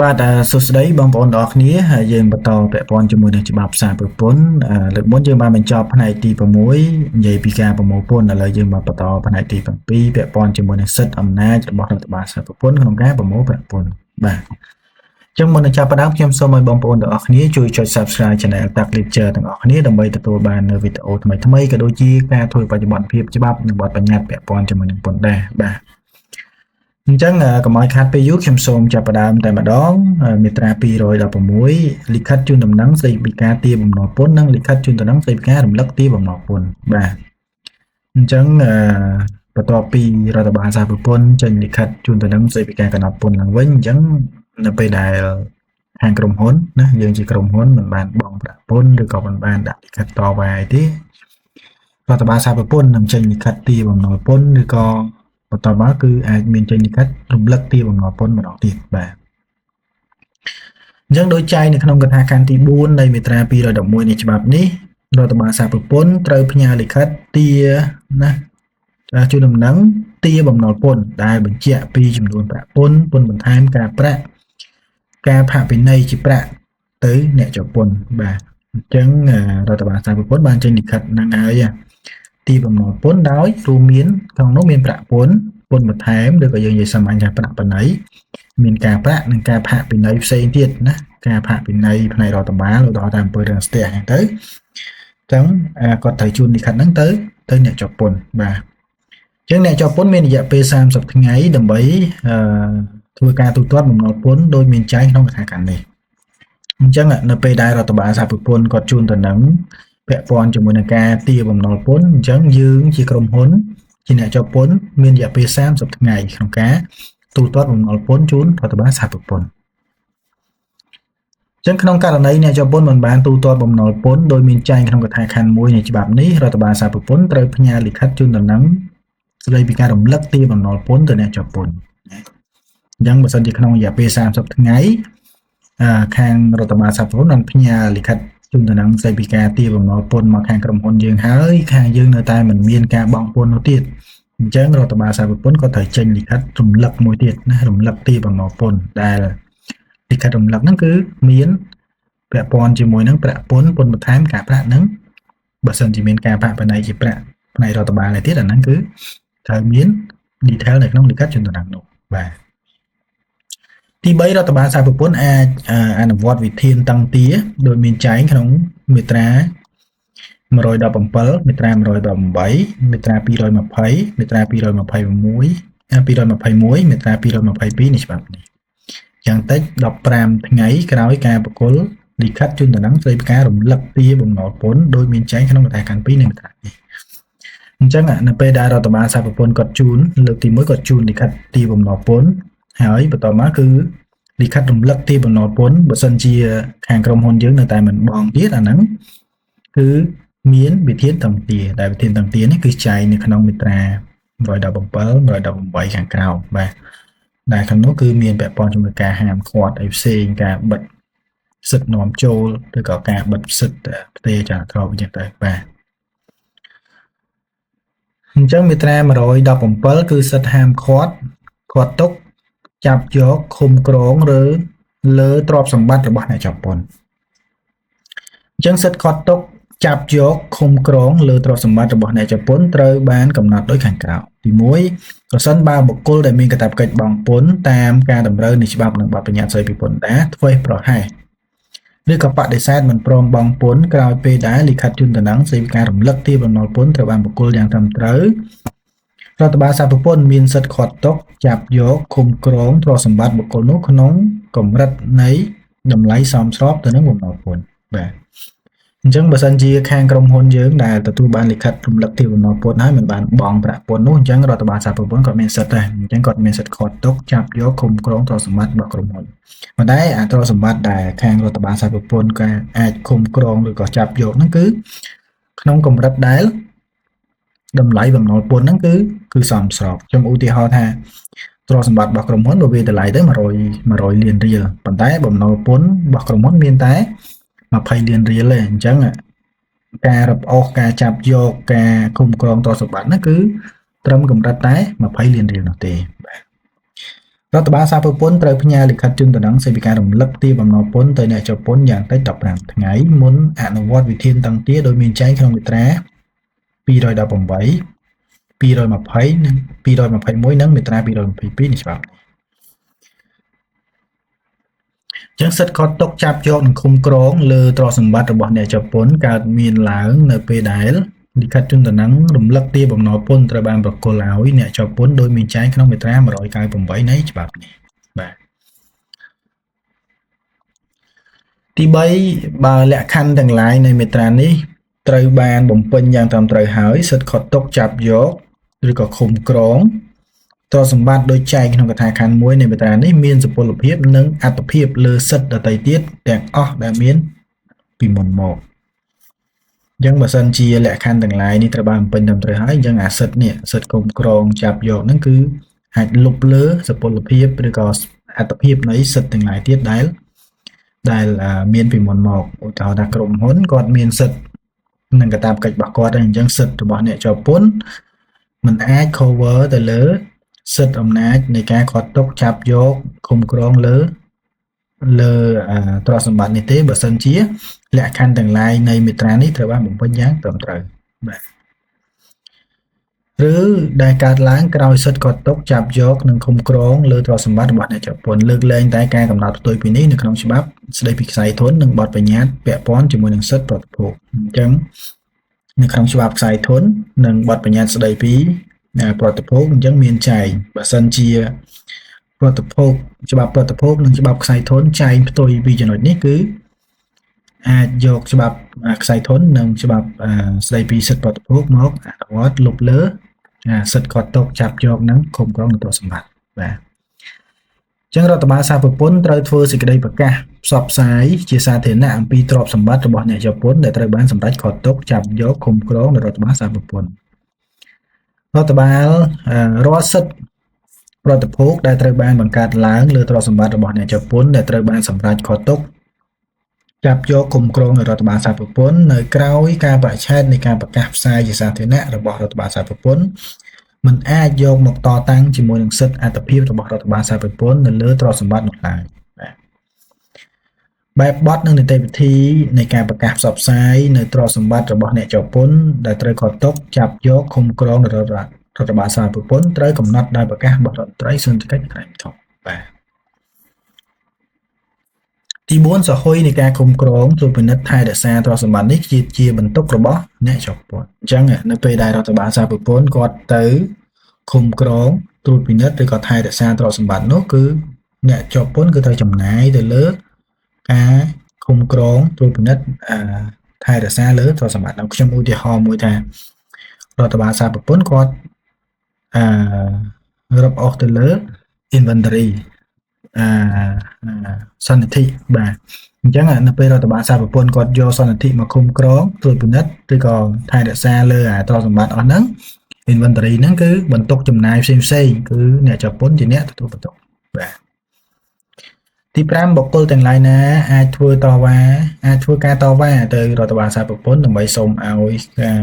បាទសួស្តីបងប្អូនទាំងអស់គ្នាហើយយើងបន្តពាក់ព័ន្ធជាមួយនឹងច្បាប់ផ្សារប្រពន្ធលើកមុនយើងបានបញ្ចប់ផ្នែកទី6និយាយពីការប្រមូលពន្ធឥឡូវយើងមកបន្តផ្នែកទី7ពាក់ព័ន្ធជាមួយនឹងសិទ្ធិអំណាចរបស់រដ្ឋបាលផ្សារប្រពន្ធក្នុងការប្រមូលប្រាក់ពន្ធបាទចឹងមុននឹងចាប់ផ្ដើមខ្ញុំសូមឲ្យបងប្អូនទាំងអស់គ្នាជួយចុច Subscribe Channel Tag Lecture ទាំងអស់គ្នាដើម្បីទទួលបាននូវវីដេអូថ្មីៗក៏ដូចជាការធ្វើបច្ចុប្បន្នភាពច្បាប់និងបទបញ្ញត្តិពាក់ព័ន្ធជាមួយនឹងពន្ធដែរបាទអញ្ចឹងកុំឲ្យខាតពេលយូរខ្ញុំសូមចាប់ផ្ដើមតែម្ដងមាត្រា216លិខិតជូនដំណឹងស្តីពីការទារបំណុលពន្ធនិងលិខិតជូនដំណឹងស្តីពីការរំលឹកទារបំណុលពន្ធបាទអញ្ចឹងបន្ទាប់ពីរដ្ឋបាលសហប្រពន្ធចេញលិខិតជូនដំណឹងស្តីពីការកំណត់ពន្ធឡើងវិញអញ្ចឹងនៅពេលដែលខាងក្រុមហ៊ុនណាយើងជាក្រុមហ៊ុនមិនបានបង់ប្រាក់ពន្ធឬក៏មិនបានដាក់លិខិតតវ៉ាអីទេរដ្ឋបាលសហប្រពន្ធនឹងចេញលិខិតទារបំណុលពន្ធឬក៏បន្តមកគឺអាចមានចេញលិខិតរំលឹកទារបំណុលពន្ធម្ដងទៀតបាទអញ្ចឹងដោយចែងនៅក្នុងកថាខណ្ឌទី4នៃមាត្រា211នៃច្បាប់នេះរដ្ឋបាលសហប្រពន្ធត្រូវផ្ញើលិខិតទារណាជូនដំណឹងទារបំណុលពន្ធដែលបញ្ជាក់ពីចំនួនប្រាក់ពន្ធពន្ធបន្ថែមការប្រាក់ការផាកពិន័យជាប្រាក់ទៅអ្នកជាប់ពន្ធបាទអញ្ចឹងរដ្ឋបាលសហប្រពន្ធបានចេញលិខិតហ្នឹងហើយទីបំណុលពន្ធដោយរួមមានក្នុងនោះមានប្រាក់ពន្ធបន្ថែមឬក៏យើងនិយាយសាមញ្ញថាប្រាក់ពិន័យមានការប្រាក់និងការផាកពិន័យផ្សេងទៀតណាការផាកពិន័យផ្នែករដ្ឋបាលឧទាហរណ៍ថាអំពើរាំងស្ទះហ្នឹងទៅអញ្ចឹងគាត់ត្រូវជូនលិខិតហ្នឹងទៅអ្នកជាប់ពន្ធបាទអញ្ចឹងអ្នកជាប់ពន្ធមានរយៈពេល30ថ្ងៃដើម្បីធ្វើការទូទាត់បំណុលពន្ធដោយមានចែងក្នុងកថាខណ្ឌនេះអញ្ចឹងនៅពេលដែលរដ្ឋបាលសហប្រពន្ធគាត់ជូនដំណឹងពាក់ព័ន្ធជាមួយនឹងការទារបំណុលពន្ធអញ្ចឹងយើងជាក្រុមហ៊ុនជាអ្នកជាប់ពន្ធមានរយៈពេល30ថ្ងៃក្នុងការទូទាត់បំណុលពន្ធជូនរដ្ឋបាលសហប្រពន្ធអញ្ចឹងក្នុងករណីអ្នកជាប់ពន្ធមិនបានទូទាត់បំណុលពន្ធដោយមានចែងក្នុងកថាខណ្ឌ1នៃច្បាប់នេះរដ្ឋបាលសហប្រពន្ធត្រូវផ្ញើលិខិតជូនដំណឹងស្តីពីការរំលឹកទារបំណុលពន្ធទៅអ្នកជាប់ពន្ធអញ្ចឹងបើសិនជាក្នុងរយៈពេល30ថ្ងៃខាងរដ្ឋបាលសហប្រពន្ធបានផ្ញើលិខិតជូនដំណឹងស្តីពីការទារបំណុលពន្ធមកខាងក្រុមហ៊ុនយើងហើយខាងយើងនៅតែមិនមានការបង់ពន្ធនោះទៀតអញ្ចឹងរដ្ឋបាលសហប្រពន្ធក៏ត្រូវចេញលិខិតរំលឹកមួយទៀតណារំលឹកទារបំណុលពន្ធដែលលិខិតរំលឹកហ្នឹងគឺមានពាក់ព័ន្ធជាមួយនឹងប្រាក់ពន្ធបន្ថែមការប្រាក់ហ្នឹងបើសិនជាមានការផាកពិន័យជាប្រាក់ផ្នែករដ្ឋបាលឯទៀតអាហ្នឹងគឺត្រូវមាន detail នៅក្នុងលិខិតជូនដំណឹងនោះបាទទី3រដ្ឋបាលសហប្រពន្ធអាចអនុវត្តវិធានតាំងទារដោយមានចែងក្នុងមាត្រា117មាត្រា118មាត្រា220មាត្រា221មាត្រា222នៃច្បាប់នេះយ៉ាងតិច15ថ្ងៃក្រោយការប្រគល់លិខិតជូនដំណឹងស្តីពីការរំលឹកទារបំណុលពន្ធដោយមានចែងក្នុងកថាខណ្ឌ2នៃមាត្រានេះអញ្ចឹងនៅពេលដែលរដ្ឋបាលសហប្រពន្ធគាត់ជូនលើកទី1គាត់ជូនលិខិតទារបំណុលពន្ធហើយបន្តមកគឺលិខិតរំលឹកទារបំណុលពន្ធបើសិនជាខាងក្រុមហ៊ុនយើងនៅតែមិនបង់ទៀតអាហ្នឹងគឺមានវិធានតាំងទារដែលវិធានតាំងទារនេះគឺចែងនៅក្នុងមាត្រា117 118ខាងក្រោមបាទដែលខាងនោះគឺមានពាក់ព័ន្ធជាមួយការហាមឃាត់អីផ្សេងការបិទសិទ្ធិនាំចូលឬក៏ការបិទសិទ្ធិផ្ទេរចរាចរណ៍អញ្ចឹងទៅបាទអញ្ចឹងមាត្រា117គឺសិទ្ធិហាមឃាត់ទុកចាប់យកឃុំក្រងឬលើទ្រព្យសម្បត្តិរបស់អ្នកជាប់ពន្ធអញ្ចឹងសិទ្ធិឃាត់ទុកចាប់យកឃុំក្រងលើទ្រព្យសម្បត្តិរបស់អ្នកជាប់ពន្ធត្រូវបានកំណត់ដោយខាងក្រោមទី1ប្រសិនបើបុគ្គលដែលមានកាតព្វកិច្ចបង់ពន្ធតាមការតម្រូវនៃច្បាប់និងបទបញ្ញត្តិស្តីពីពន្ធដារធ្វេសប្រហែសឬក៏បដិសេធមិនព្រមបង់ពន្ធក្រោយពេលដែលលិខិតជូនដំណឹងស្តីពីការរំលឹកទារបំណុលពន្ធត្រូវបានបុគ្គលយ៉ាងត្រឹមត្រូវរដ្ឋបាលសហប្រពន្ធមានសិទ្ធិឃាត់ទុកចាប់យកឃុំក្រងទ្រព្យសម្បត្តិបុគ្គលនោះក្នុងកម្រិតនៃតម្លៃសមស្របទៅនឹងបំណុលពន្ធបាទអញ្ចឹងបើសិនជាខាងក្រុមហ៊ុនយើងដែលទទួលបានលិខិតរំលឹកទារបំណុលពន្ធហើយមិនបានបង់ប្រាក់ពន្ធនោះអញ្ចឹងរដ្ឋបាលសហប្រពន្ធក៏មានសិទ្ធិដែរអញ្ចឹងគាត់មានសិទ្ធិឃាត់ទុកចាប់យកឃុំក្រងទ្រព្យសម្បត្តិរបស់ក្រុមហ៊ុនប៉ុន្តែអាទ្រព្យសម្បត្តិដែលខាងរដ្ឋបាលសហប្រពន្ធក៏អាចឃុំក្រងឬក៏ចាប់យកហ្នឹងគឺក្នុងកម្រិតដែលតម្លៃបំណុលពន្ធហ្នឹងគឺសមស្របខ្ញុំឧទាហរណ៍ថាទ្រព្យសម្បត្តិរបស់ក្រុមហ៊ុនបើវាតម្លៃទៅ100លានរៀលប៉ុន្តែបំណុលពន្ធរបស់ក្រុមហ៊ុនមានតែ20លានរៀលទេអញ្ចឹងការរឹបអូសការចាប់យកការគុំក្រងទ្រព្យសម្បត្តិហ្នឹងគឺត្រឹមកម្រិតតែ20លានរៀលនោះទេបាទ រដ្ឋបាលសារពើពន្ធត្រូវផ្ញើលិខិតជូនដំណឹងសេពីការរំលឹកទារបំណុលពន្ធទៅអ្នកជាប់ពន្ធយ៉ាងតិច15ថ្ងៃមុនអនុវត្តវិធានតាំងទារដោយមានចែងក្នុងមាត្រា218 220និង221និងមាត្រា222នៃច្បាប់នេះចឹងសិទ្ធិខុសទុកចាប់យកនិងឃុំក្រងលើទ្រព្យសម្បត្តិរបស់អ្នកជាប់ពន្ធកើតមានឡើងនៅពេលដែលលិខិតជូនដំណឹងរំលឹកទារបំណុលពន្ធត្រូវបានប្រគល់ឲ្យអ្នកជាប់ពន្ធដោយមានចែងក្នុងមាត្រា198នៃច្បាប់នេះបាទទី3បើលក្ខខណ្ឌទាំងឡាយនៃមាត្រានេះត្រូវបានបំពេញយ៉ាងត្រឹមត្រូវហើយសិទ្ធិខុសទុកចាប់យកឬក៏ឃុំក្រងទ្រព្យសម្បត្តិដោយចែងក្នុងកថាខណ្ឌ1នៃមាត្រានេះមានសុពលភាពនិងអត្ថភាពលើសិទ្ធិដទៃទៀតទាំងអស់ដែលមានពីមុនមកអញ្ចឹងបើសិនជាលក្ខខណ្ឌទាំងឡាយនេះត្រូវបានបំពេញត្រឹមត្រូវហើយអញ្ចឹងអាសិទ្ធិនេះសិទ្ធិឃុំក្រងចាប់យកហ្នឹងគឺអាចលុបលើសុពលភាពឬក៏អត្ថភាពនៃសិទ្ធិទាំងឡាយទៀតដែលមានពីមុនមកឧទាហរណ៍ថាក្រុមហ៊ុនគាត់មានសិទ្ធិនឹងកាតព្វកិច្ចរបស់គាត់ហើយអញ្ចឹងសិទ្ធិរបស់អ្នកជាប់ពន្ធมันអាច cover ទៅលើសិទ្ធិអំណាចនៃការខាត់ទុកចាប់យកឃុំក្រងលើទ្រព្យសម្បត្តិនេះទេបើសិនជាលក្ខខណ្ឌទាំងឡាយនៃមាត្រានេះត្រូវបានបំពេញយ៉ាងត្រឹមត្រូវបាទឬដែលកើតឡើងក្រោយសិទ្ធិខាត់ទុកចាប់យកនិងឃុំក្រងលើទ្រព្យសម្បត្តិរបស់អ្នកជាប់ពន្ធលើកលែងតែការកំណត់ផ្ទុយពីនេះនៅក្នុងច្បាប់ស្តីពីខ្សែធននិងបទបញ្ញត្តិពាក់ព័ន្ធជាមួយនឹងសិទ្ធិប្រតិភោគអញ្ចឹងនៅក្នុងច្បាប់ខ្សែធននិងបទបញ្ញត្តិស្តីពីប្រតិភោគអញ្ចឹងមានចែងបើសិនជាប្រតិភោគច្បាប់ប្រតិភោគនិងច្បាប់ខ្សែធនចែងផ្ទុយពីចំណុចនេះគឺអាចយកច្បាប់ខ្សែធននិងច្បាប់ស្តីពីសិទ្ធិប្រតិភោគមកអនុវត្តលុបលើសិទ្ធិខាត់ទុកចាប់យកនិងឃុំក្រងទ្រព្យសម្បត្តិបាទអញ្ចឹងរដ្ឋបាលសារពើពន្ធត្រូវធ្វើសេចក្តីប្រកាសផ្សព្វផ្សាយជាសាធារណៈអំពីទ្រព្យសម្បត្តិរបស់អ្នកជាប់ពន្ធដែលត្រូវបានសម្រេចខាត់ទុកចាប់យកឃុំក្រងដោយរដ្ឋបាលសារពើពន្ធរដ្ឋបាលរាល់សិទ្ធិប្រតិភោគដែលត្រូវបានបង្កើតឡើងលើទ្រព្យសម្បត្តិរបស់អ្នកជាប់ពន្ធដែលត្រូវបានសម្រេចខាត់ទុកចាប់យកឃុំក្រងដោយរដ្ឋបាលសារពើពន្ធនៅក្រោយការបរិច្ឆេទនៃការប្រកាសផ្សាយជាសាធារណៈរបស់រដ្ឋបាលសារពើពន្ធមិនអាចយកមកតតាំងជាមួយនឹងសិទ្ធិអត្ថិភាពរបស់រដ្ឋបាលសារពើពន្ធនៅលើទ្រព្យសម្បត្តិនោះឡើយបែបបទនិងនីតិវិធីនៃការប្រកាសផ្សព្វផ្សាយនៅទ្រព្យសម្បត្តិរបស់អ្នកជាប់ពន្ធដែលត្រូវខាត់ទុកចាប់យកឃុំក្រងដោយរដ្ឋបាលសារពើពន្ធត្រូវកំណត់ដោយប្រកាសរបស់រដ្ឋមន្ត្រីសន្តិកិច្ចក្រែងធំបាទទី4សហុយនៃការឃុំក្រងត្រួតពិនិត្យថែរក្សាទ្រព្យសម្បត្តិនេះជាបន្ទុករបស់អ្នកជាប់ពន្ធអញ្ចឹងនៅពេលដែលរដ្ឋបាលសារពើពន្ធគាត់ទៅឃុំក្រងត្រួតពិនិត្យឬក៏ថែរក្សាទ្រព្យសម្បត្តិនោះគឺអ្នកជាប់ពន្ធគឺត្រូវចំណាយទៅលើការឃុំក្រងត្រួតពិនិត្យថែរក្សាលើទ្រព្យសម្បត្តិខ្ញុំឧទាហរណ៍មួយថារដ្ឋបាលសារពើពន្ធគាត់រឹបអូសទៅលើ inventory សន្និធិបាទអញ្ចឹងនៅពេលរដ្ឋបាលសារពើពន្ធគាត់យកសន្និធិមកឃុំក្រងត្រួតពិនិត្យឬក៏ថែរក្សាលើទ្រព្យសម្បត្តិអស់ហ្នឹង inventory ហ្នឹងគឺបន្ទុកចំណាយផ្សេងៗគឺអ្នកជាប់ពន្ធជាអ្នកទទួលបន្ទុកបាទទី5បុគ្គលទាំងឡាយណាអាចធ្វើការតវ៉ាទៅរដ្ឋបាលសារពើពន្ធដើម្បីសូមឲ្យការ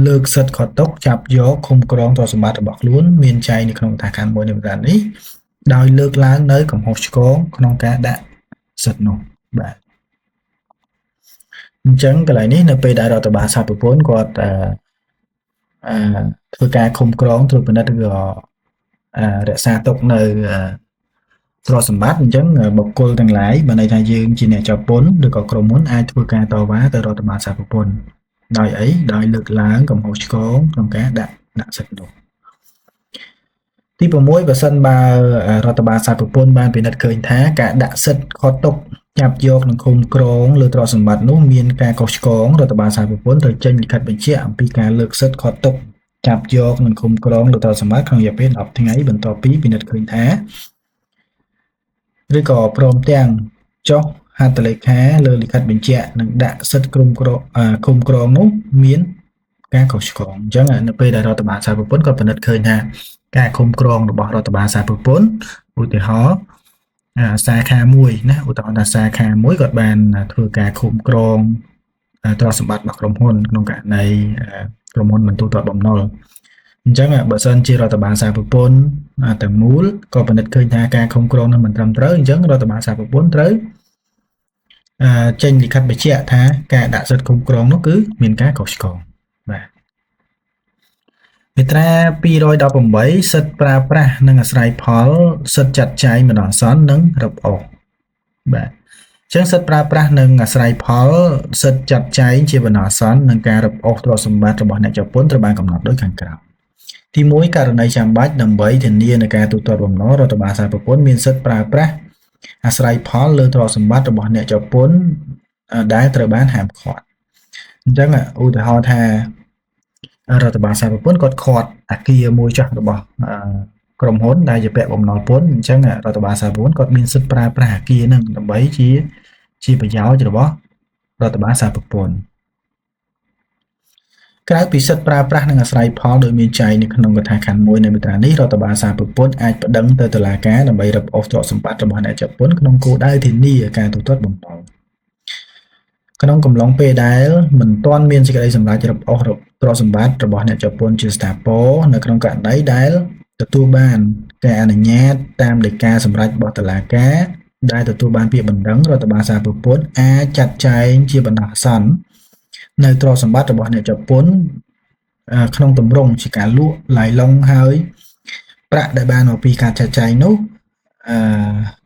លើកសិទ្ធិខាត់ទុកចាប់យកឃុំក្រងទ្រព្យសម្បត្តិរបស់ខ្លួនមានចែងនៅក្នុងកថាខណ្ឌ1នៃមាត្រានេះដោយលើកឡើងនៅកំហុសឆ្គងក្នុងការដាក់សិទ្ធិនោះបាទអញ្ចឹងកន្លែងនេះនៅពេលដែលរដ្ឋបាលសារពើពន្ធគាត់ធ្វើការឃុំក្រងត្រួតពិនិត្យឬក៏រក្សាទុកនៅទ្រព្យសម្បត្តិអញ្ចឹងបុគ្គលទាំងឡាយបើន័យថាយើងជាអ្នកជាប់ពន្ធឬក៏ក្រុមហ៊ុនអាចធ្វើការតវ៉ាទៅរដ្ឋបាលសារពើពន្ធដោយអីដោយលើកឡើងកំហុសឆ្គងក្នុងការដាក់សិទ្ធិនោះទី6បើសិនបើរដ្ឋបាលសារពើពន្ធបានពិនិត្យឃើញថាការដាក់សិទ្ធិខាត់ទុកចាប់យកនិងឃុំក្រងលើទ្រព្យសម្បត្តិនោះមានការខុសឆ្គងរដ្ឋបាលសារពើពន្ធត្រូវចេញលិខិតបញ្ជាក់អំពីការលើកសិទ្ធិខាត់ទុកចាប់យកនិងឃុំក្រងលើទ្រព្យសម្បត្តិក្នុងរយៈពេល10ថ្ងៃបន្ទាប់ពីពិនិត្យឃើញថាឬក៏ព្រមទាំងចុះហត្ថលេខាលើលិខិតបញ្ជាក់និងដាក់សិទ្ធិឃុំក្រងនោះមានការខុសឆ្គងអញ្ចឹងនៅពេលដែលរដ្ឋបាលសារពើពន្ធក៏ពិនិត្យឃើញថាការឃុំក្រងរបស់រដ្ឋបាលសារពើពន្ធឧទាហរណ៍សាខា1ណាឧទាហរណ៍ថាសាខា1គាត់បានធ្វើការឃុំក្រងទ្រព្យសម្បត្តិរបស់ក្រុមហ៊ុនក្នុងករណីក្រុមហ៊ុនមិនទូទាត់បំណុល អញ្ចឹងបើសិនជារដ្ឋបាលសារពពន្ធទាំងមូលក៏ពិនិត្យឃើញថាការគ្រប់គ្រងនឹងមិនត្រឹមត្រូវអញ្ចឹងរដ្ឋបាលសារពពន្ធត្រូវចេញលិខិតបញ្ជាក់ថាការដាក់សិទ្ធិគ្រប់គ្រងនោះគឺមានការខុសឆ្គងបាទមាត្រា218សិទ្ធិប្រើប្រាស់និងអាស្រ័យផលសិទ្ធិចាត់ចែងបណ្ដោះអាសន្ននិងរឹបអូសបាទអញ្ចឹងសិទ្ធិប្រើប្រាស់និងអាស្រ័យផលសិទ្ធិចាត់ចែងជាបណ្ដោះអាសន្ននិងការរឹបអូសទ្រព្យសម្បត្តិរបស់អ្នកជាប់ពន្ធត្រូវបានកំណត់ដូចខាងក្រោមទី1ករណីចាំបាច់ដើម្បីធានានូវការទូទាត់បំណុលរដ្ឋបាលសារពពន្ធមានសិទ្ធិប្រើប្រាស់អាស្រ័យផលលើទ្រព្យសម្បត្តិរបស់អ្នកជាប់ពន្ធដែលត្រូវបានហាមឃាត់អញ្ចឹងឧទាហរណ៍ថារដ្ឋបាលសារពពន្ធគាត់ឃាត់អគារមួយចាស់របស់ក្រុមហ៊ុនដែលជាពាក់បំណុលពន្ធអញ្ចឹងរដ្ឋបាលសារពន្ធគាត់មានសិទ្ធិប្រើប្រាស់អគារហ្នឹងដើម្បីជាប្រយោជន៍របស់រដ្ឋបាលសារពន្ធក្រៅពីសិទ្ធិប្រើប្រាស់និងអាស្រ័យផលដោយមានចែងនៅក្នុងកថាខណ្ឌ1នៃមាត្រានេះរដ្ឋបាលសារពន្ធអាចប្តឹងទៅតុលាការដើម្បីរឹបអូសទ្រព្យសម្បត្តិរបស់អ្នកជាប់ពន្ធក្នុងគោលដៅធានាការទូទាត់បំណុលក្នុងកំឡុងពេលដែលមិនទាន់មានសេចក្តីសម្រេចរឹបអូសទ្រព្យសម្បត្តិរបស់អ្នកជាប់ពន្ធជាស្ថាពរនៅក្នុងករណីដែលទទួលបានការអនុញ្ញាតតាមលេខាសម្រេចរបស់តុលាការដែលទទួលបានពាក្យបណ្ដឹងរដ្ឋបាលសារពន្ធអាចចាត់ចែងជាបណ្ដោះអាសន្ននៅទ្រព្យសម្បត្តិរបស់អ្នកជាប់ពន្ធក្នុងទម្រង់ជាការលក់ឡាយឡុងហើយប្រាក់ដែលបានមកពីការចាត់ចែងនោះ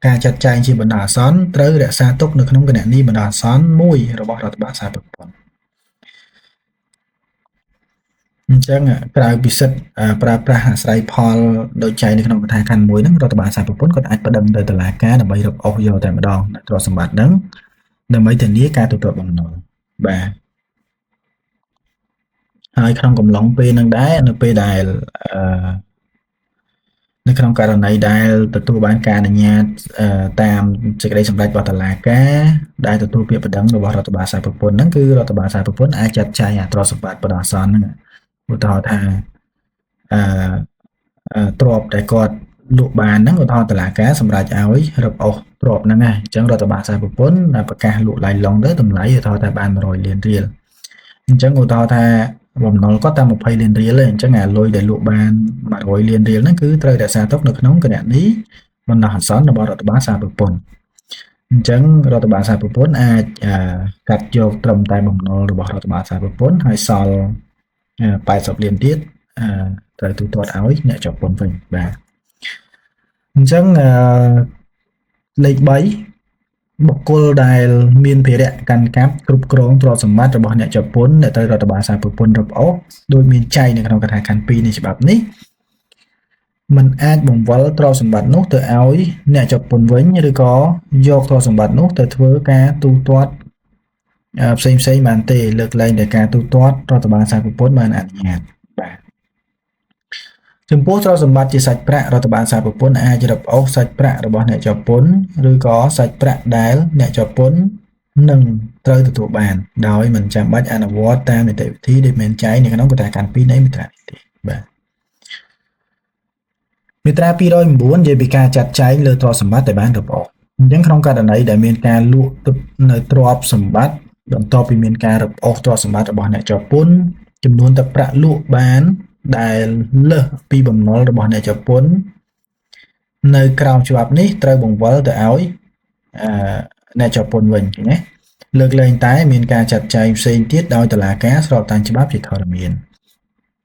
ការចាត់ចែងជាបណ្ដោះអាសន្នត្រូវរក្សាទុកនៅក្នុងគណនីបណ្ដោះអាសន្នមួយរបស់រដ្ឋបាលសារពន្ធអញ្ចឹងក្រៅពីសិទ្ធិប្រើប្រាស់អាស្រ័យផលដោយចែងនៅក្នុងកថាខណ្ឌ1ហ្នឹងរដ្ឋបាលសារពន្ធក៏អាចប្តឹងទៅតុលាការដើម្បីរឹបអូសយកតែម្ដងទ្រព្យសម្បត្តិហ្នឹងដើម្បីធានាការទូទាត់បំណុលបាទហើយក្នុងកំឡុងពេលហ្នឹងដែរនៅពេលដែលនៅក្នុងករណីដែលទទួលបានការអនុញ្ញាតតាមសេចក្តីសម្រេចរបស់តុលាការដែលទទួលពាក្យបណ្ដឹងរបស់រដ្ឋបាលសារពន្ធហ្នឹងគឺរដ្ឋបាលសារពន្ធអាចចាត់ចែងទ្រព្យសម្បត្តិបណ្ដោះអាសន្នហ្នឹងឧទាហរណ៍ថាទ្រព្យដែលគាត់លក់បានហ្នឹងឧទាហរណ៍តុលាការសម្រេចឲ្យរឹបអូសទ្រព្យហ្នឹងហើយអញ្ចឹងរដ្ឋបាលសារពន្ធប្រកាសលក់ឡាយឡុងទៅតម្លៃឧទាហរណ៍ថាបាន100លានរៀលអញ្ចឹងឧទាហរណ៍ថាបំណុលគាត់តាម20លានរៀលទេអញ្ចឹងអាលុយដែលលក់បាន100លានរៀលហ្នឹងគឺត្រូវរក្សាទុកនៅក្នុងគណនីបណ្ដោះអាសន្នរបស់រដ្ឋបាលសារពន្ធអញ្ចឹងរដ្ឋបាលសារពន្ធអាចកាត់យកត្រឹមតែបំណុលរបស់រដ្ឋបាលសារពន្ធហើយសល់80លានទៀតត្រូវទូទាត់ឲ្យអ្នកជាប់ពន្ធវិញបាទអញ្ចឹងលេខ3បុគ្គលដែលមានភារៈកាន់កាប់គ្រប់គ្រងទ្រព្យសម្បត្តិរបស់អ្នកជាប់ពន្ធដែលត្រូវរដ្ឋបាលសារពន្ធរឹបអូសដោយមានចែងនៅក្នុងកថាខណ្ឌ2នៃច្បាប់នេះมันអាចបង្វិលទ្រព្យសម្បត្តិនោះទៅឲ្យអ្នកជាប់ពន្ធវិញឬក៏យកទ្រព្យសម្បត្តិនោះទៅធ្វើការទូទាត់ផ្សេងបានទេលើកលែងតែការទូទាត់រដ្ឋបាលសារពន្ធបានអនុញ្ញាតបាទចំពោះទ្រព្យសម្បត្តិជាសាច់ប្រាក់រដ្ឋបាលសារពន្ធអាចរឹបអូសសាច់ប្រាក់របស់អ្នកជាប់ពន្ធឬក៏សាច់ប្រាក់ដែលអ្នកជាប់ពន្ធនឹងត្រូវទទួលបានដោយមិនចាំបាច់អនុវត្តតាមនីតិវិធីដែលមានចែងនៅក្នុងកថាខណ្ឌ2នៃមាត្រានេះទេបាទមាត្រា209និយាយពីការចាត់ចែងលើទ្រព្យសម្បត្តិដែលបានរឹបអូសអញ្ចឹងក្នុងករណីដែលមានការលក់នៅទ្រព្យសម្បត្តិបន្ទាប់ពីមានការរឹបអូសទ្រព្យសម្បត្តិរបស់អ្នកជាប់ពន្ធចំនួនទឹកប្រាក់លក់បានដែលលើសពីបំណុលរបស់អ្នកជាប់ពន្ធនៅក្រោមច្បាប់នេះត្រូវបង្វិលទៅឲ្យអ្នកជាប់ពន្ធវិញឃើញទេលើកលែងតែមានការចាត់ចែងផ្សេងទៀតដោយតុលាការស្របតាមច្បាប់ជាធរមាន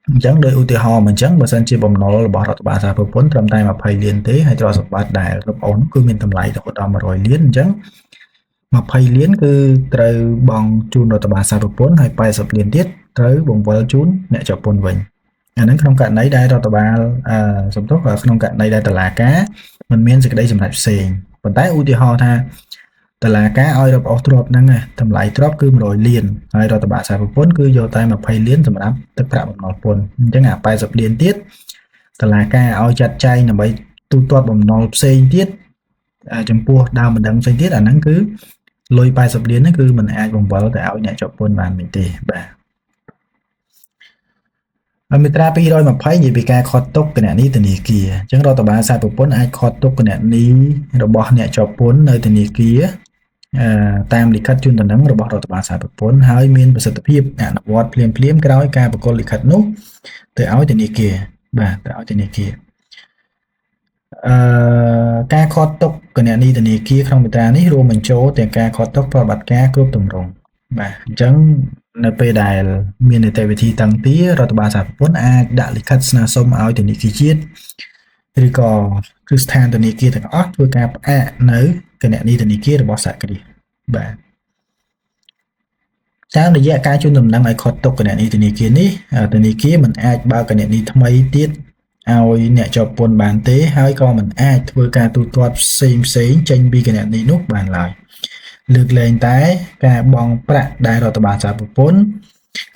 អញ្ចឹងដោយឧទាហរណ៍មកអញ្ចឹងបើសិនជាបំណុលរបស់រដ្ឋបាលសារពន្ធត្រឹមតែ20លានទេហើយទ្រព្យសម្បត្តិដែលរឹបអូសនោះគឺមានតម្លៃរហូតដល់100លានអញ្ចឹង20លានគឺត្រូវបង់ជូនរដ្ឋបាលសារពន្ធហើយ80លានទៀតត្រូវបង្វិលជូនអ្នកជាប់ពន្ធវិញអាហ្នឹងក្នុងករណីដែលរដ្ឋបាលសំទោសក្នុងករណីដែលតុលាការមិនមានសេចក្តីសម្រេចផ្សេងប៉ុន្តែឧទាហរណ៍ថាតុលាការឲ្យរឹបអូសទ្រព្យហ្នឹងតម្លៃទ្រព្យគឺ100លានហើយរដ្ឋបាលសារពន្ធគឺយកតែ20លានសម្រាប់ទឹកប្រាក់បំណុលពន្ធអញ្ចឹងអា80លានទៀតតុលាការឲ្យចាត់ចែងដើម្បីទូទាត់បំណុលផ្សេងទៀតចំពោះដើមបណ្ដឹងផ្សេងទៀតអាហ្នឹងគឺលុយ80លានហ្នឹងគឺមិនអាចបង្វិលទៅឲ្យអ្នកជាប់ពន្ធបានវិញទេបាទមាត្រា220និយាយពីការខត់ទុកគណនីធនាគារអញ្ចឹងរដ្ឋបាលសារពន្ធអាចខត់ទុកគណនីរបស់អ្នកជាប់ពន្ធនៅធនាគារ តាមលិខិតជូនដំណឹងរបស់រដ្ឋបាលសារពពន្ធហើយមានប្រសិទ្ធភាពអនុវត្តភ្លាមៗក្រោយការប្រគល់លិខិតនោះទៅឲ្យធនាគារបាទទៅឲ្យធនាគារការខត់ទុកគណនីធនាគារក្នុងមាត្រានេះរួមបញ្ចូលទាំងការខត់ទុកប្រតិបត្តិការគ្រប់ទម្រង់បាទអញ្ចឹងនៅពេលដែលមាននីតិវិធីតាំងទីរដ្ឋបាលសហព័ន្ធអាចដាក់លិខិតស្នើសុំឲ្យធនាគារជាតិឬក៏គ្រឹះស្ថានធនាគារទាំងអស់ធ្វើការផ្អាកនៅគណនីធនាគាររបស់សហគ្រាសបាទតាមរយៈការជូនដំណឹងឲ្យខត់ទុកគណនីធនាគារនេះធនាគារមិនអាចបើកគណនីថ្មីទៀតឲ្យអ្នកជាប់ពន្ធបានទេហើយក៏មិនអាចធ្វើការទូទាត់ផ្សេងចេញពីគណនីនោះបានឡើយលើកលែងតែការបង់ប្រាក់ដែលរដ្ឋបាលសហពន្ធ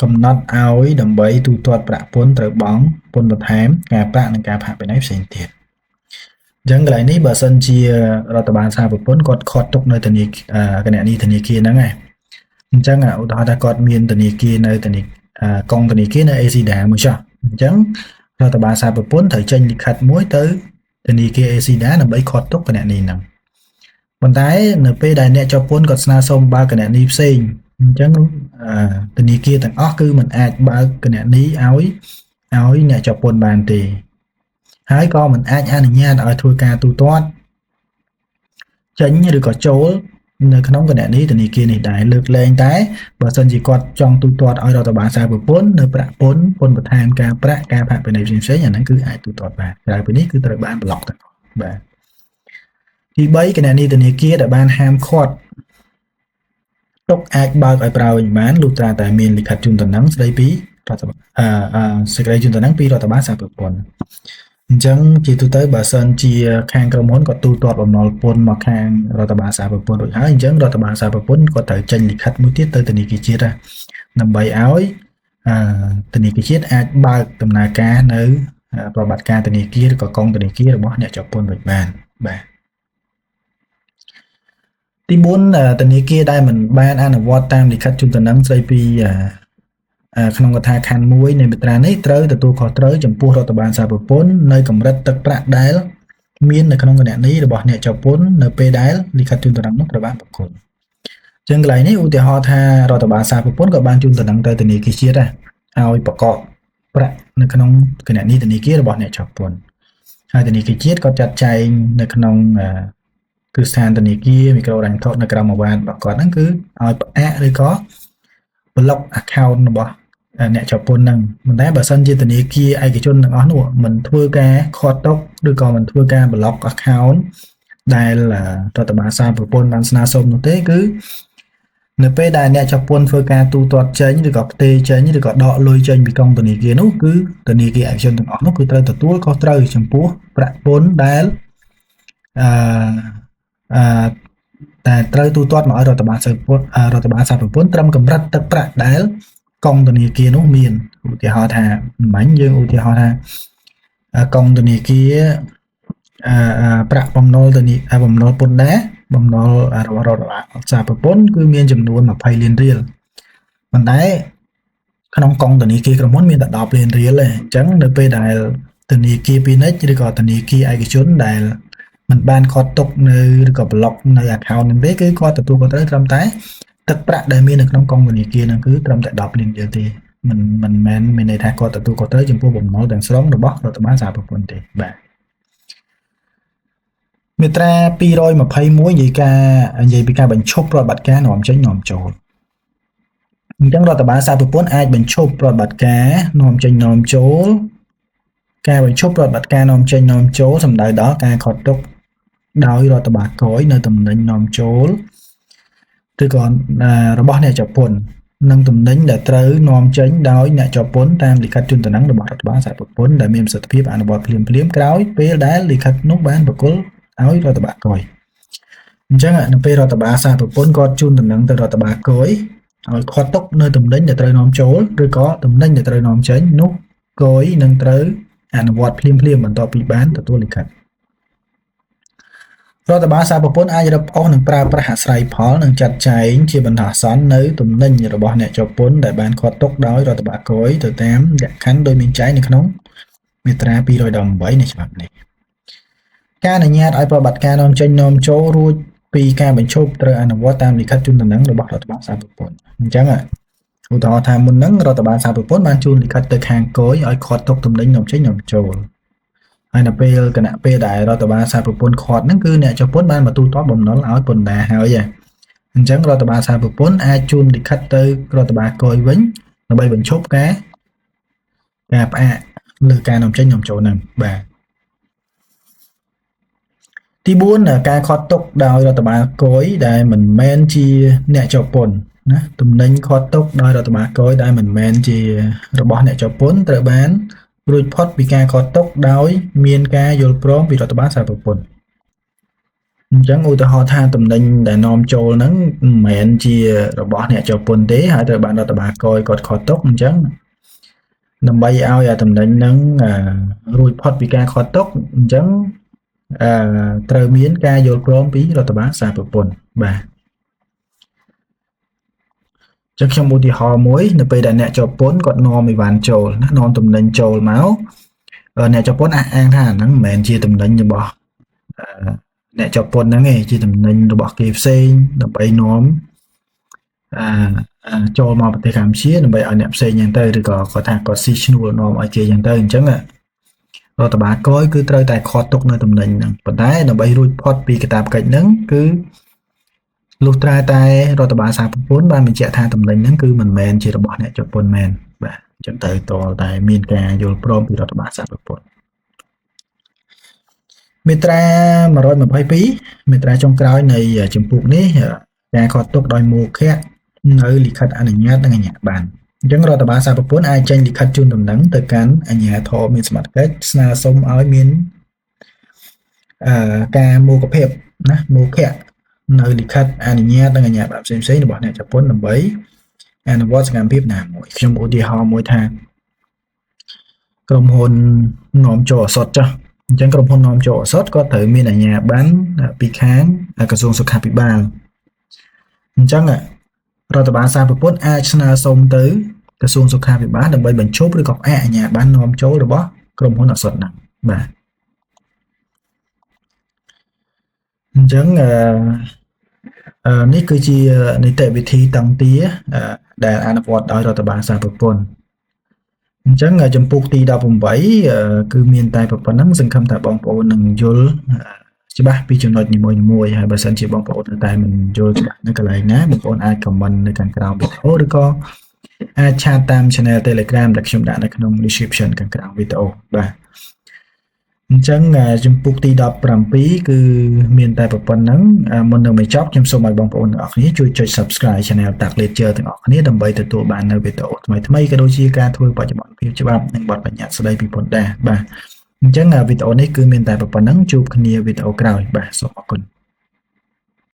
កំណត់ឲ្យដើម្បីទូទាត់ប្រាក់ពន្ធត្រូវបង់ពន្ធបន្ថែមការប្រាក់និងការផាកពិន័យផ្សេងទៀតអញ្ចឹងកន្លែងនេះបើសិនជារដ្ឋបាលសហពន្ធគាត់ខត់ទុកនៅគណនីធនាគារហ្នឹងឯងអញ្ចឹងឧទាហរណ៍ថាគាត់មានធនាគារនៅកងធនាគារនៅ ACDA មួយចុះអញ្ចឹងរដ្ឋបាលសហពន្ធត្រូវចេញលិខិតមួយទៅធនាគារ ACDA ដើម្បីខត់ទុកគណនីហ្នឹងប៉ុន្តែនៅពេលដែលអ្នកជាប់ពន្ធគាត់ស្នើសុំបើកគណនីផ្សេងអញ្ចឹងធនាគារទាំងអស់គឺមិនអាចបើកគណនីឲ្យអ្នកជាប់ពន្ធបានទេហើយក៏មិនអាចអនុញ្ញាតឲ្យធ្វើការទូទាត់ចេញឬក៏ចូលនៅក្នុងគណនីធនាគារនេះដែរលើកលែងតែបើសិនជាគាត់ចង់ទូទាត់ឲ្យរដ្ឋបាលសហពន្ធនៅប្រាក់ពន្ធបន្ថែមការប្រាក់ការផាកពិន័យផ្សេងអាហ្នឹងគឺអាចទូទាត់បានក្រៅពីនេះគឺត្រូវបានប្លុកទាំងអស់បាទទី3គណនីធនាគារដែលបានហាមឃាត់ទុកអាចបើកឲ្យប្រើវិញបានលុះត្រាតែមានលិខិតជូនដំណឹងស្ដីពីរដ្ឋបាលសេចក្តីជូនដំណឹងពីរដ្ឋបាលសហពន្ធអញ្ចឹងជាទូទៅបើសិនជាខាងក្រុមហ៊ុនក៏ទូទាត់បំណុលពន្ធមកខាងរដ្ឋបាលសហពន្ធរួចហើយអញ្ចឹងរដ្ឋបាលសហពន្ធក៏ត្រូវចេញលិខិតមួយទៀតទៅធនាគារជាតិដើម្បីឲ្យធនាគារជាតិអាចបើកដំណើរការនៅប្រតិបត្តិការធនាគារឬក៏កងធនាគាររបស់អ្នកជាប់ពន្ធវិញបានបាទទី4ធនាគារដែលមិនបានអនុវត្តតាមលិខិតជូនដំណឹងស្ដីពីក្នុងកថាខណ្ឌ1នៃមាត្រានេះត្រូវទទួលខុសត្រូវចំពោះរដ្ឋបាលសហពន្ធនៅកម្រិតទឹកប្រាក់ដែលមាននៅក្នុងគណនីរបស់អ្នកជាប់ពន្ធនៅពេលដែលលិខិតជូនដំណឹងនោះត្រូវបានប្រគល់ចឹងកន្លែងនេះឧទាហរណ៍ថារដ្ឋបាលសហពន្ធក៏បានជូនដំណឹងទៅធនាគារជាតិដែរឲ្យប្រកបប្រាក់នៅក្នុងគណនីធនាគាររបស់អ្នកជាប់ពន្ធហើយធនាគារជាតិក៏ចាត់ចែងនៅក្នុងគ្រឹះស្ថានធនាគារមីក្រូរ៉ាញ់ថតនៅក្រៅមួយបានរបស់គាត់ហ្នឹងគឺឲ្យផ្អាកឬក៏ block account របស់អ្នកជាប់ពន្ធហ្នឹងប៉ុន្តែបើសិនជាធនាគារឯកជនទាំងអស់នោះមិនធ្វើការខត់ទុកឬក៏មិនធ្វើការ block account ដែលរដ្ឋបាលសហពន្ធបានស្នើសុំនោះទេគឺនៅពេលដែលអ្នកជាប់ពន្ធធ្វើការទូទាត់ចេញឬក៏ផ្ទេរចេញឬក៏ដកលុយចេញពីកងធនាគារនោះគឺធនាគារឯកជនទាំងអស់នោះគឺត្រូវទទួលខុសត្រូវចំពោះប្រាក់ពន្ធដែលតែត្រូវទូទាត់មកឲ្យរដ្ឋបាលសហពន្ធត្រឹមកម្រិតទឹកប្រាក់ដែលកងធនាគារនោះមានឧទាហរណ៍ថាមិញយើងឧទាហរណ៍ថាកងធនាគារប្រាក់បំណុលពន្ធដែរបំណុលរបស់រដ្ឋបាលសហពន្ធគឺមានចំនួន20លានរៀលប៉ុន្តែក្នុងកងធនាគារក្រុមហ៊ុនមានតែ10លានរៀលទេអញ្ចឹងនៅពេលដែលធនាគារពាណិជ្ជឬក៏ធនាគារឯកជនដែលមិនបានខត់ទុកនៅឬក៏ block នៅ account ហ្នឹងទេគឺគាត់ទទួលខុសត្រូវត្រឹមតែទឹកប្រាក់ដែលមាននៅក្នុងកងធនាគារហ្នឹងគឺត្រឹមតែ10លានរៀលទេមិនមែនមានន័យថាគាត់ទទួលខុសត្រូវចំពោះបំណុលទាំងស្រុងរបស់រដ្ឋបាលសហពន្ធទេបាទមាត្រា221និយាយពីការបញ្ឈប់ប្រតិបត្តិការនាំចេញនាំចូលអញ្ចឹងរដ្ឋបាលសហពន្ធអាចបញ្ឈប់ប្រតិបត្តិការនាំចេញនាំចូលការបញ្ឈប់ប្រតិបត្តិការនាំចេញនាំចូលសំដៅដល់ការខត់ទុកដោយរដ្ឋបាលគយនៅតំណែងនាំចូលឬក៏របស់អ្នកជាប់ពន្ធនិងតំណែងដែលត្រូវនាំចេញដោយអ្នកជាប់ពន្ធតាមលិខិតជូនដំណឹងរបស់រដ្ឋបាលសហពន្ធដែលមានប្រសិទ្ធភាពអនុវត្តភ្លាមក្រោយពេលដែលលិខិតនោះបានប្រគល់ឲ្យរដ្ឋបាលគយអញ្ចឹងនៅពេលរដ្ឋបាលសហពន្ធគាត់ជូនដំណឹងទៅរដ្ឋបាលគយឲ្យខត់ទុកនៅតំណែងដែលត្រូវនាំចូលឬក៏តំណែងដែលត្រូវនាំចេញនោះគយនឹងត្រូវអនុវត្តភ្លាមបន្ទាប់ពីបានទទួលលិខិតរដ្ឋបាលសហពន្ធអាចរឹបអូសនិងប្រើប្រាស់អាស្រ័យផលនិងចាត់ចែងជាបណ្ដោះអាសន្ននៅតំណែងរបស់អ្នកជាប់ពន្ធដែលបានខត់ទុកដោយរដ្ឋបាលគយទៅតាមលក្ខខណ្ឌដោយមានចែងនៅក្នុងមាត្រា218នៃច្បាប់នេះការអនុញ្ញាតឲ្យប្រតិបត្តិការនាំចេញនាំចូលរួច ពីការបញ្ឈប់ត្រូវអនុវត្តតាមលិខិតជូនដំណឹងរបស់រដ្ឋបាលសារពើពន្ធអញ្ចឹងឧទាហរណ៍ថាមុនហ្នឹងរដ្ឋបាលសារពើពន្ធបានជូនលិខិតទៅខាងគយឲ្យខាត់ទុកទំនិញនាំចេញនាំចូលហើយនៅពេលគណៈពេលដែលរដ្ឋបាលសារពើពន្ធខាត់ហ្នឹងគឺអ្នកចាប់ពន្ធបានមកទូទាត់បំណុលឲ្យពន្ធដារហើយអញ្ចឹងរដ្ឋបាលសារពើពន្ធអាចជូនលិខិតទៅរដ្ឋបាលគយវិញដើម្បីបញ្ឈប់ការផ្អាកលើការនាំចេញនាំចូលហ្នឹងបាទទី4ការខាត់ទុកដោយរដ្ឋបាលគយដែលមិនមែនជាអ្នកជាប់ពន្ធណាទំនិញខាត់ទុកដោយរដ្ឋបាលគយដែលមិនមែនជារបស់អ្នកជាប់ពន្ធត្រូវបានរួចផុតពីការខាត់ទុកដោយមានការយល់ព្រមពីរដ្ឋបាលសារពើពន្ធអញ្ចឹងឧទាហរណ៍ថាទំនិញដែលនាំចូលហ្នឹងមិនមែនជារបស់អ្នកជាប់ពន្ធទេហើយត្រូវបានរដ្ឋបាលគយគាត់ខាត់ទុកអញ្ចឹងដើម្បីឲ្យអាទំនិញហ្នឹងរួចផុតពីការខាត់ទុកអញ្ចឹងត្រូវមានការយល់ព្រមពីរដ្ឋបាលសារពើពន្ធបាទចឹងខ្ញុំឧទាហរណ៍មួយនៅពេលដែលអ្នកជាប់ពន្ធគាត់នាំអីវ៉ាន់ចូលណានាំទំនិញចូលមកអ្នកជាប់ពន្ធអះអាងថាហ្នឹងមិនមែនជាទំនិញរបស់អ្នកជាប់ពន្ធហ្នឹងទេជាទំនិញរបស់គេផ្សេងដើម្បីនាំចូលមកប្រទេសកម្ពុជាដើម្បីឲ្យអ្នកផ្សេងយ៉ាងទៅឬក៏គាត់ថាគាត់ស៊ីឈ្នួលនាំឲ្យគេយ៉ាងទៅអញ្ចឹងរដ្ឋបាលគយគឺត្រូវតែខាត់ទុកនៅទំនិញហ្នឹងប៉ុន្តែដើម្បីរួចផុតពីកាតព្វកិច្ចហ្នឹងគឺលុះត្រាតែរដ្ឋបាលសារពើពន្ធបានបញ្ជាក់ថាទំនិញហ្នឹងគឺមិនមែនជារបស់អ្នកជាប់ពន្ធមែនបាទអញ្ចឹងត្រូវតតែមានការយល់ព្រមពីរដ្ឋបាលសារពើពន្ធមាត្រា122មាត្រាចុងក្រោយនៃជំពូកនេះការខាត់ទុកដោយមោខៈនៅលិខិតអនុញ្ញាតនិងអាជ្ញាប័ណ្ណអញ្ចឹងរដ្ឋបាលសារពើពន្ធអាចចេញលិខិតជូនដំណឹងទៅកាន់អាជ្ញាធរមានសមត្ថកិច្ចស្នើសុំឲ្យមានការមោគភាពណាមោខៈនៅលិខិតអនុញ្ញាតនិងអាជ្ញាប័ណ្ណផ្សេងៗរបស់អ្នកចាប់ពន្ធដើម្បីអនុវត្តសកម្មភាពណាមួយខ្ញុំឧទាហរណ៍មួយថាក្រុមហ៊ុននាំចូលឱសថចាស់អញ្ចឹងក្រុមហ៊ុននាំចូលឱសថក៏ត្រូវមានអាជ្ញាប័ណ្ណពីខាងក្រសួងសុខាភិបាលអញ្ចឹងរដ្ឋបាលសារពើពន្ធអាចស្នើសុំទៅក្រសួងសុខាភិបាលដើម្បីបញ្ឈប់ឬក៏ផ្អាកអាជ្ញាប័ណ្ណនាំចូលរបស់ក្រុមហ៊ុនឱសថហ្នឹងបាទអញ្ចឹងនេះគឺជានីតិវិធីតង់ទាដែលអនុវត្តដោយរដ្ឋបាលសារពើពន្ធអញ្ចឹងចំពោះទី18គឺមានតែប៉ុណ្ណឹងសង្ឃឹមថាបងប្អូននឹងយល់ច្បាស់ពីចំណុចនីមួយៗហើយបើសិនជាបងប្អូនតែមិនយល់ច្បាស់នៅកន្លែងណាបងប្អូនអាច comment នៅខាងក្រោមវីដេអូឬក៏អាចឆាតតាម channel Telegram ដែលខ្ញុំដាក់នៅក្នុង description ខាងក្រោមវីដេអូបាទអញ្ចឹងជំពូកទី17គឺមានតែប៉ុណ្្នឹងមុននឹងបញ្ចប់ខ្ញុំសូមឲ្យបងប្អូនទាំងអស់គ្នាជួយចុច Subscribe Channel Tac Ledger ទាំងអស់គ្នាដើម្បីទទួលបាននូវវីដេអូថ្មីៗក៏ដូចជាការធ្វើបច្ចុប្បន្នភាពច្បាប់និងបទបញ្ញត្តិស្តីពីពន្ធដារបាទអញ្ចឹងវីដេអូនេះគឺមានតែប៉ុណ្្នឹងជួបគ្នាវីដេអូក្រោយបាទសូមអរគុណ